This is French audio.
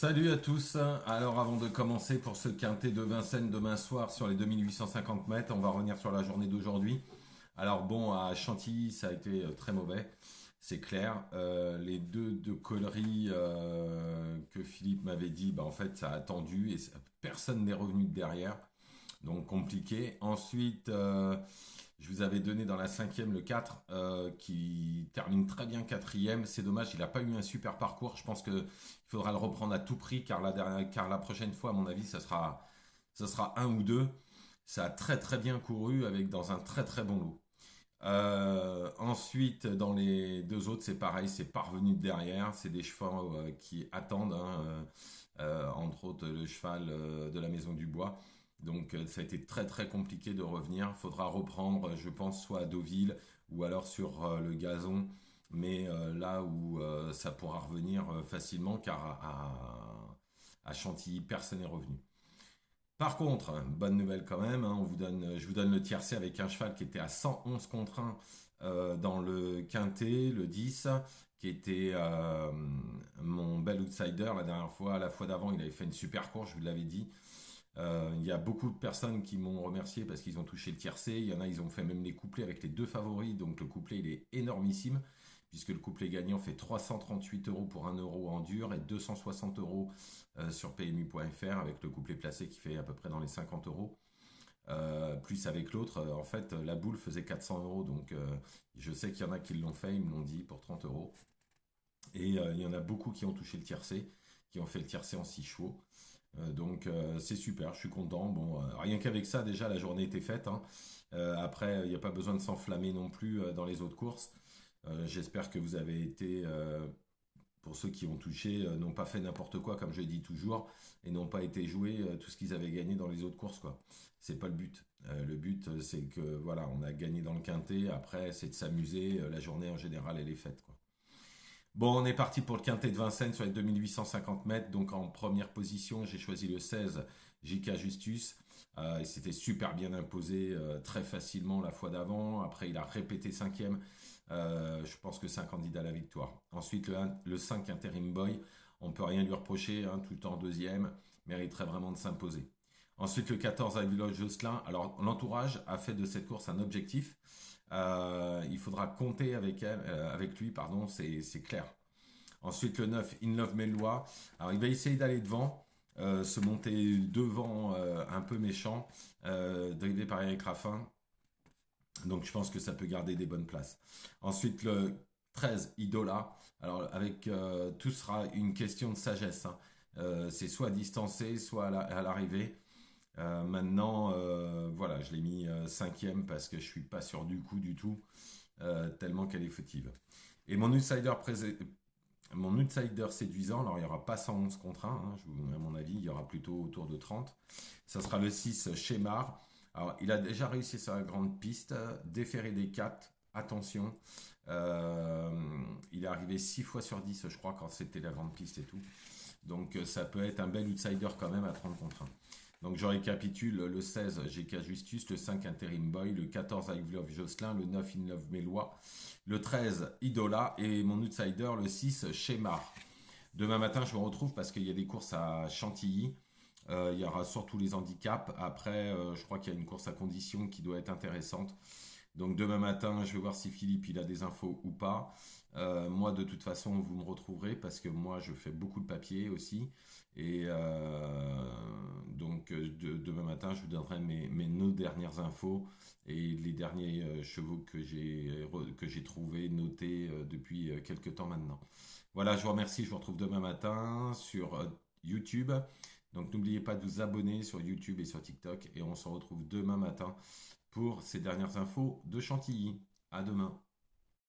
Salut à tous. Alors avant de commencer pour ce quintet de Vincennes demain soir sur les 2850 mètres, on va revenir sur la journée d'aujourd'hui. Alors bon, à Chantilly, ça a été très mauvais, c'est clair. Les deux colleries que Philippe m'avait dit, bah, en fait ça a attendu et personne n'est revenu de derrière. Donc compliqué. Ensuite, je vous avais donné dans la cinquième le 4 qui termine très bien quatrième. C'est dommage, il n'a pas eu un super parcours. Je pense qu'il faudra le reprendre à tout prix car la prochaine fois, à mon avis, ça sera un ou deux. Ça a très très bien couru avec dans un très très bon lot. Ensuite, dans les deux autres, c'est pareil, c'est parvenu de derrière. C'est des chevaux qui attendent, hein, entre autres le cheval de la Maison du Bois. Donc ça a été très très compliqué de revenir. Faudra reprendre, je pense, soit à Deauville ou alors sur le gazon, mais là où ça pourra revenir facilement, car à Chantilly, personne n'est revenu. Par contre, bonne nouvelle quand même, hein, je vous donne le tiercé avec un cheval qui était à 111 contre 1 dans le quintet, le 10, qui était mon bel outsider la dernière fois. La fois d'avant, il avait fait une super course, je vous l'avais dit. Il y a beaucoup de personnes qui m'ont remercié parce qu'ils ont touché le tiercé. Il y en a, ils ont fait même les couplets avec les deux favoris. Donc le couplet, il est énormissime, puisque le couplet gagnant fait 338 euros pour 1 euro en dur et 260 euros sur PMU.fr avec le couplet placé qui fait à peu près dans les 50 euros. Plus avec l'autre, en fait, la boule faisait 400 euros. Donc je sais qu'il y en a qui l'ont fait, ils me l'ont dit, pour 30 euros. Et il y en a beaucoup qui ont touché le tiercé, qui ont fait le tiercé en 6 chevaux. Donc c'est super, je suis content. Bon, rien qu'avec ça, déjà, la journée était faite, hein. Après, il n'y a pas besoin de s'enflammer non plus dans les autres courses. J'espère que vous avez été, pour ceux qui ont touché, n'ont pas fait n'importe quoi, comme je dis toujours, et n'ont pas été joués tout ce qu'ils avaient gagné dans les autres courses, quoi. C'est pas le but. Le but, c'est que voilà, on a gagné dans le quintet. Après, c'est de s'amuser. La journée en général, elle est faite, quoi. Bon, on est parti pour le quintet de Vincennes sur les 2850 mètres. Donc en première position, j'ai choisi le 16, J.K. Justus. Il s'était super bien imposé très facilement la fois d'avant. Après, il a répété cinquième. Je pense que c'est un candidat à la victoire. Ensuite, le 5, Interim Boy. On ne peut rien lui reprocher, hein, tout le temps deuxième. Mériterait vraiment de s'imposer. Ensuite, le 14, Village Jocelyn. Alors, l'entourage a fait de cette course un objectif. Il faudra compter avec lui, pardon, c'est clair. Ensuite, le 9, In Love Melois. Alors, il va essayer d'aller devant, se monter devant un peu méchant, drivé par Eric Raffin. Donc, je pense que ça peut garder des bonnes places. Ensuite, le 13, Idola. Alors, avec tout sera une question de sagesse, hein. C'est soit distancé, soit à l'arrivée. Maintenant, voilà, je l'ai mis cinquième parce que je suis pas sûr du coup du tout, tellement qu'elle est fautive. Et mon outsider séduisant, alors il n'y aura pas 111 contre 1, hein, à mon avis, il y aura plutôt autour de 30. Ça sera le 6, Shemar. Alors, il a déjà réussi sa grande piste, déféré des 4, attention. Euh, il est arrivé 6 fois sur 10, je crois, quand c'était la grande piste et tout. Donc ça peut être un bel outsider quand même à 30 contre 1. Donc je récapitule: le 16, GK Justus, le 5, Interim Boy, le 14, I Love Jocelyn, le 9, In Love Mélois, le 13, Idola, et mon outsider, le 6, Shemar. Demain matin, je vous retrouve parce qu'il y a des courses à Chantilly. Il y aura surtout les handicaps. Après, je crois qu'il y a une course à condition qui doit être intéressante. Donc demain matin, je vais voir si Philippe il a des infos ou pas. Moi, de toute façon, vous me retrouverez parce que moi, je fais beaucoup de papier aussi. Et donc, demain matin, je vous donnerai nos dernières infos et les derniers chevaux que j'ai trouvés, notés depuis quelques temps maintenant. Voilà, je vous remercie. Je vous retrouve demain matin sur YouTube. Donc, n'oubliez pas de vous abonner sur YouTube et sur TikTok. Et on se retrouve demain matin pour ces dernières infos de Chantilly. À demain.